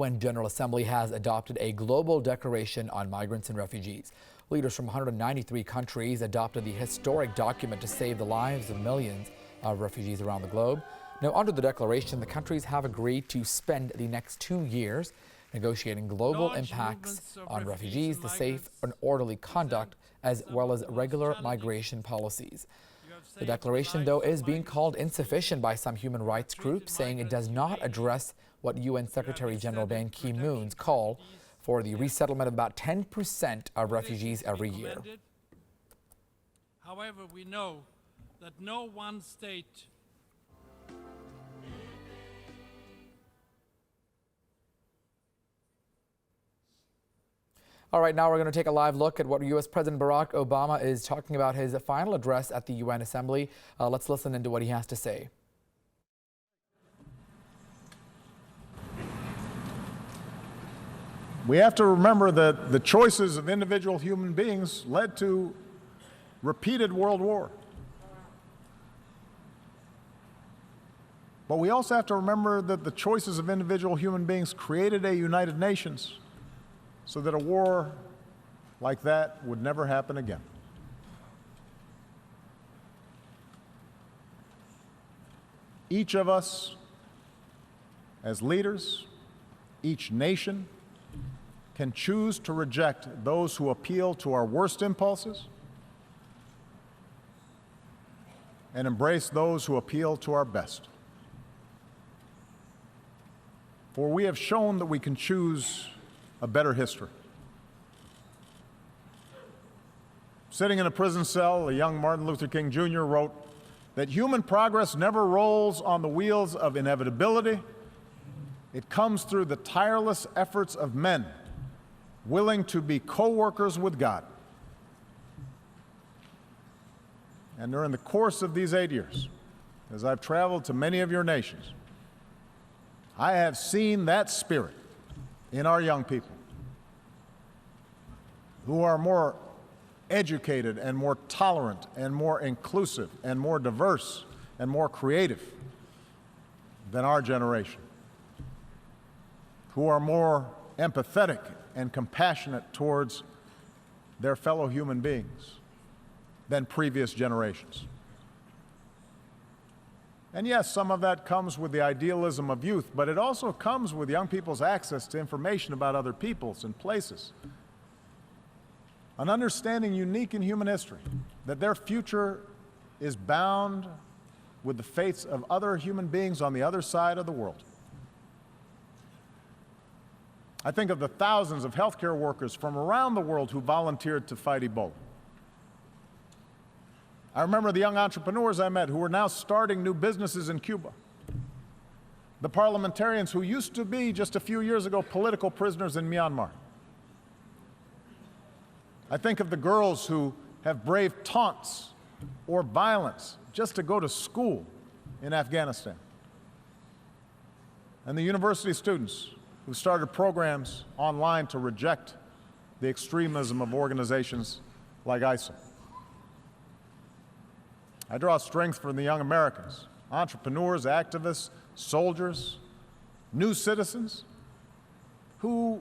UN General Assembly has adopted a global declaration on migrants and refugees. Leaders from 193 countries adopted the historic document to save the lives of millions of refugees around the globe. Now, under the declaration, the countries have agreed to spend the next 2 years negotiating global impacts on refugees, the safe and orderly conduct, as well as regular migration policies. The declaration, though, is being called insufficient by some human rights groups, saying it does not address what UN Secretary General Ban Ki-moon's call for the resettlement of about 10% of refugees every year. However, we know that no one state All right, now we're going to take a live look at what U.S. President Barack Obama is talking about his final address at the UN Assembly. Let's listen into what he has to say. We have to remember that the choices of individual human beings led to repeated world war. But we also have to remember that the choices of individual human beings created a United Nations so that a war like that would never happen again. Each of us, as leaders, each nation, can choose to reject those who appeal to our worst impulses and embrace those who appeal to our best. For we have shown that we can choose a better history. Sitting in a prison cell, a young Martin Luther King Jr. wrote that human progress never rolls on the wheels of inevitability. It comes through the tireless efforts of men willing to be co-workers with God. And during the course of these 8 years, as I've traveled to many of your nations, I have seen that spirit in our young people, who are more educated and more tolerant and more inclusive and more diverse and more creative than our generation, who are more empathetic and compassionate towards their fellow human beings than previous generations. And yes, some of that comes with the idealism of youth, but it also comes with young people's access to information about other peoples and places. An understanding unique in human history, that their future is bound with the fates of other human beings on the other side of the world. I think of the thousands of healthcare workers from around the world who volunteered to fight Ebola. I remember the young entrepreneurs I met who are now starting new businesses in Cuba. The parliamentarians who used to be, just a few years ago, political prisoners in Myanmar. I think of the girls who have braved taunts or violence just to go to school in Afghanistan. And the university students who started programs online to reject the extremism of organizations like ISIL. I draw strength from the young Americans, entrepreneurs, activists, soldiers, new citizens who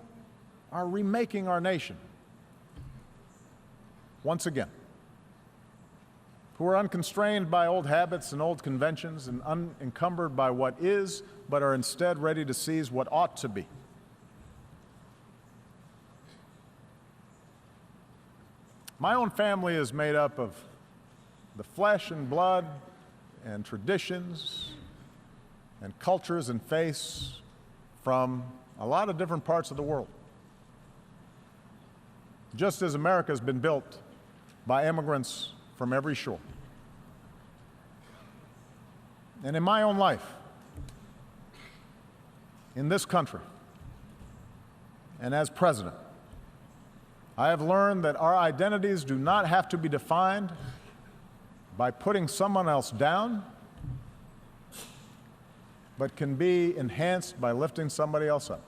are remaking our nation once again, who are unconstrained by old habits and old conventions and unencumbered by what is, but are instead ready to seize what ought to be. My own family is made up of the flesh and blood and traditions and cultures and faiths from a lot of different parts of the world. Just as America has been built by immigrants from every shore. And in my own life, in this country, and as president, I have learned that our identities do not have to be defined by putting someone else down, but can be enhanced by lifting somebody else up.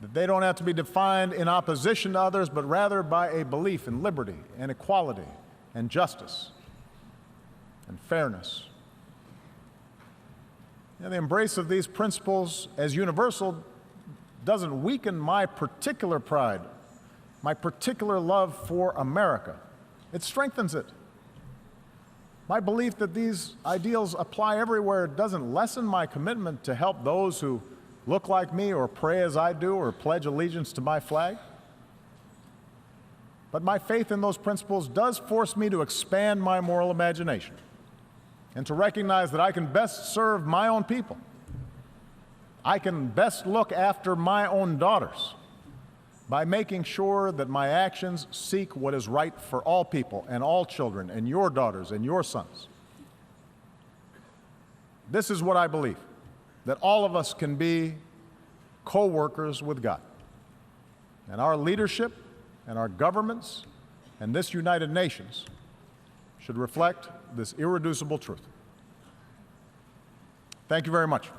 That they don't have to be defined in opposition to others, but rather by a belief in liberty and equality and justice and fairness. And the embrace of these principles as universal doesn't weaken my particular pride, my particular love for America. It strengthens it. My belief that these ideals apply everywhere doesn't lessen my commitment to help those who look like me or pray as I do or pledge allegiance to my flag. But my faith in those principles does force me to expand my moral imagination and to recognize that I can best serve my own people. I can best look after my own daughters by making sure that my actions seek what is right for all people and all children and your daughters and your sons. This is what I believe, that all of us can be co-workers with God. And our leadership and our governments and this United Nations should reflect this irreducible truth. Thank you very much.